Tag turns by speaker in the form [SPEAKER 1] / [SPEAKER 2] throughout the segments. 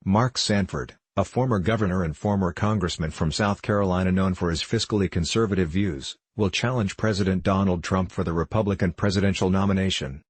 [SPEAKER 1] Mark Sanford, a former governor and former congressman from South Carolina known for his fiscally conservative views, will challenge President Donald Trump for the Republican presidential nomination.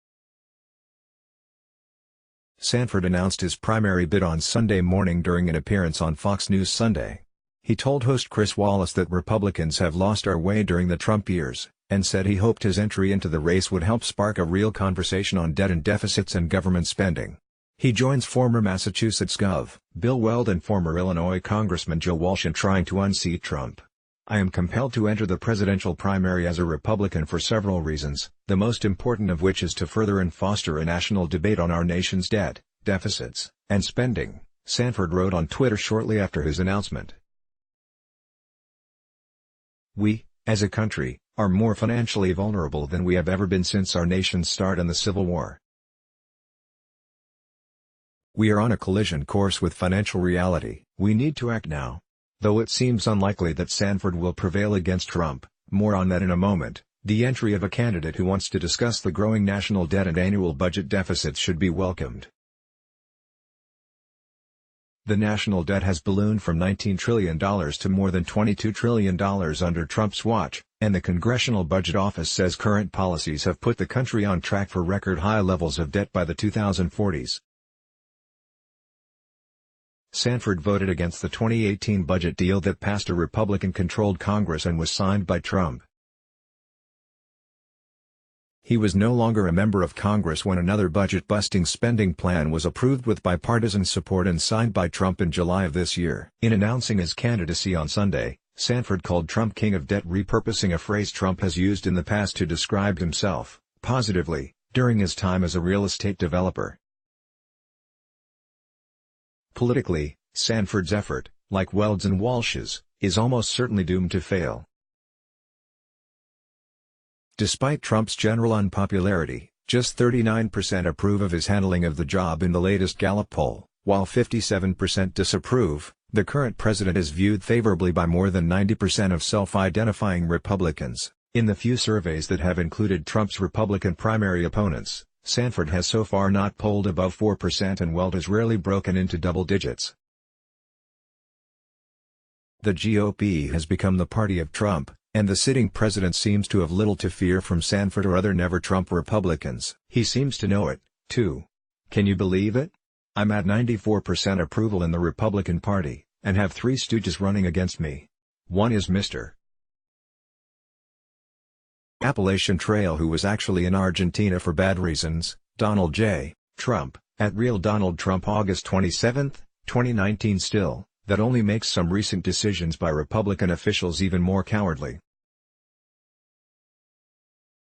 [SPEAKER 1] Sanford announced his primary bid on Sunday morning during an appearance on Fox News Sunday. He told host Chris Wallace that Republicans have lost our way during the Trump years, and said he hoped his entry into the race would help spark a real conversation on debt and deficits and government spending. He joins former Massachusetts Gov. Bill Weld and former Illinois Congressman Joe Walsh in trying to unseat Trump. I am compelled to enter the presidential primary as a Republican for several reasons, the most important of which is to further and foster a national debate on our nation's debt, deficits, and spending, Sanford wrote on Twitter shortly after his announcement. We, as a country, are more financially vulnerable than we have ever been since our nation's start in the Civil War. We are on a collision course with financial reality. We need to act now. Though it seems unlikely that Sanford will prevail against Trump, more on that in a moment, the entry of a candidate who wants to discuss the growing national debt and annual budget deficits should be welcomed. The national debt has ballooned from $19 trillion to more than $22 trillion under Trump's watch, and the Congressional Budget Office says current policies have put the country on track for record high levels of debt by the 2040s. Sanford voted against the 2018 budget deal that passed a Republican-controlled Congress and was signed by Trump. He was no longer a member of Congress when another budget-busting spending plan was approved with bipartisan support and signed by Trump in July of this year. In announcing his candidacy on Sunday, Sanford called Trump king of debt, repurposing a phrase Trump has used in the past to describe himself, positively, during his time as a real estate developer. Politically, Sanford's effort, like Weld's and Walsh's, is almost certainly doomed to fail. Despite Trump's general unpopularity, just 39% approve of his handling of the job in the latest Gallup poll, while 57% disapprove. The current president is viewed favorably by more than 90% of self-identifying Republicans. In the few surveys that have included Trump's Republican primary opponents, Sanford has so far not polled above 4% and Weld has rarely broken into double digits. The GOP has become the party of Trump, and the sitting president seems to have little to fear from Sanford or other never-Trump Republicans. He seems to know it, too. Can you believe it? I'm at 94% approval in the Republican Party, and have three stooges running against me. One is Mr. Appalachian Trail, who was actually in Argentina for bad reasons, Donald J. Trump, at Real Donald Trump August 27, 2019. Still, that only makes some recent decisions by Republican officials even more cowardly.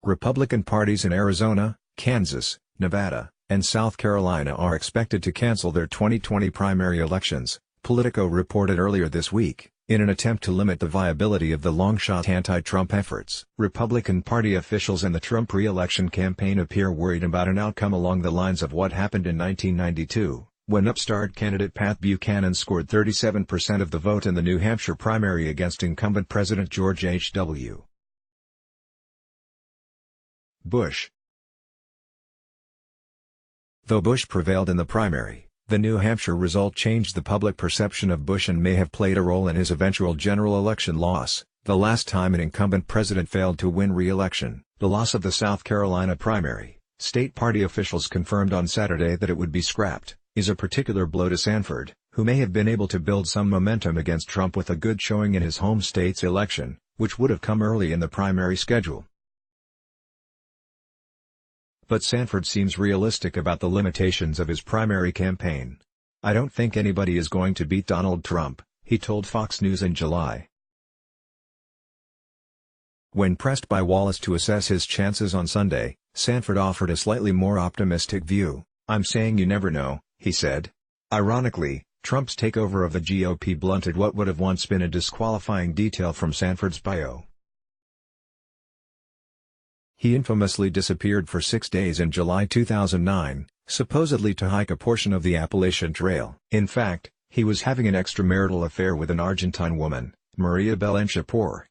[SPEAKER 1] Republican parties in Arizona, Kansas, Nevada, and South Carolina are expected to cancel their 2020 primary elections, Politico reported earlier this week, in an attempt to limit the viability of the Longshot anti-Trump efforts. Republican Party officials and the Trump re-election campaign appear worried about an outcome along the lines of what happened in 1992, when upstart candidate Pat Buchanan scored 37% of the vote in the New Hampshire primary against incumbent President George H.W. Bush. Though Bush prevailed in the primary, the New Hampshire result changed the public perception of Bush and may have played a role in his eventual general election loss, the last time an incumbent president failed to win re-election. The loss of the South Carolina primary, state party officials confirmed on Saturday that it would be scrapped, is a particular blow to Sanford, who may have been able to build some momentum against Trump with a good showing in his home state's election, which would have come early in the primary schedule. But Sanford seems realistic about the limitations of his primary campaign. I don't think anybody is going to beat Donald Trump, he told Fox News in July. When pressed by Wallace to assess his chances on Sunday, Sanford offered a slightly more optimistic view. I'm saying you never know, he said. Ironically, Trump's takeover of the GOP blunted what would have once been a disqualifying detail from Sanford's bio. He infamously disappeared for 6 days in July 2009, supposedly to hike a portion of the Appalachian Trail. In fact, he was having an extramarital affair with an Argentine woman, Maria Belenchapur.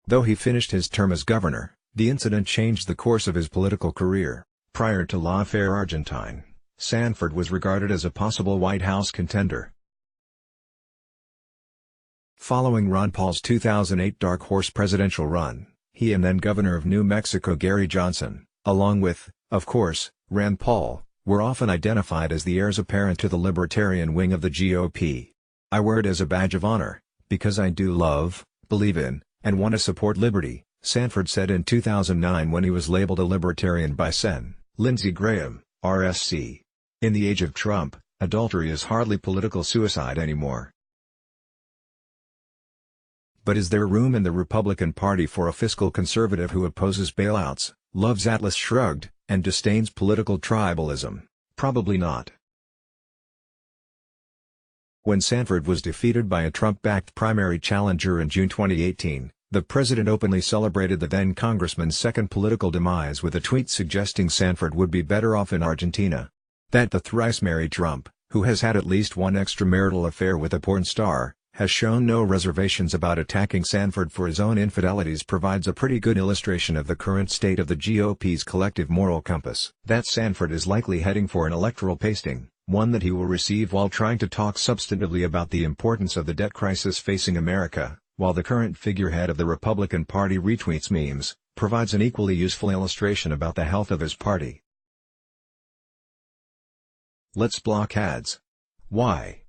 [SPEAKER 1] Though he finished his term as governor, the incident changed the course of his political career. Prior to Lawfare Argentine, Sanford was regarded as a possible White House contender. Following Ron Paul's 2008 dark horse presidential run, he and then Governor of New Mexico Gary Johnson, along with, of course, Rand Paul, were often identified as the heirs apparent to the libertarian wing of the GOP. "I wear it as a badge of honor, because I do love, believe in, and want to support liberty," Sanford said in 2009 when he was labeled a libertarian by Sen. Lindsey Graham, RSC. "In the age of Trump, adultery is hardly political suicide anymore." But is there room in the Republican Party for a fiscal conservative who opposes bailouts, loves Atlas Shrugged, and disdains political tribalism? Probably not. When Sanford was defeated by a Trump-backed primary challenger in June 2018, the president openly celebrated the then-congressman's second political demise with a tweet suggesting Sanford would be better off in Argentina. That the thrice-married Trump, who has had at least one extramarital affair with a porn star, has shown no reservations about attacking Sanford for his own infidelities provides a pretty good illustration of the current state of the GOP's collective moral compass. That Sanford is likely heading for an electoral pasting, one that he will receive while trying to talk substantively about the importance of the debt crisis facing America, while the current figurehead of the Republican Party retweets memes, provides an equally useful illustration about the health of his party. Let's block ads. Why?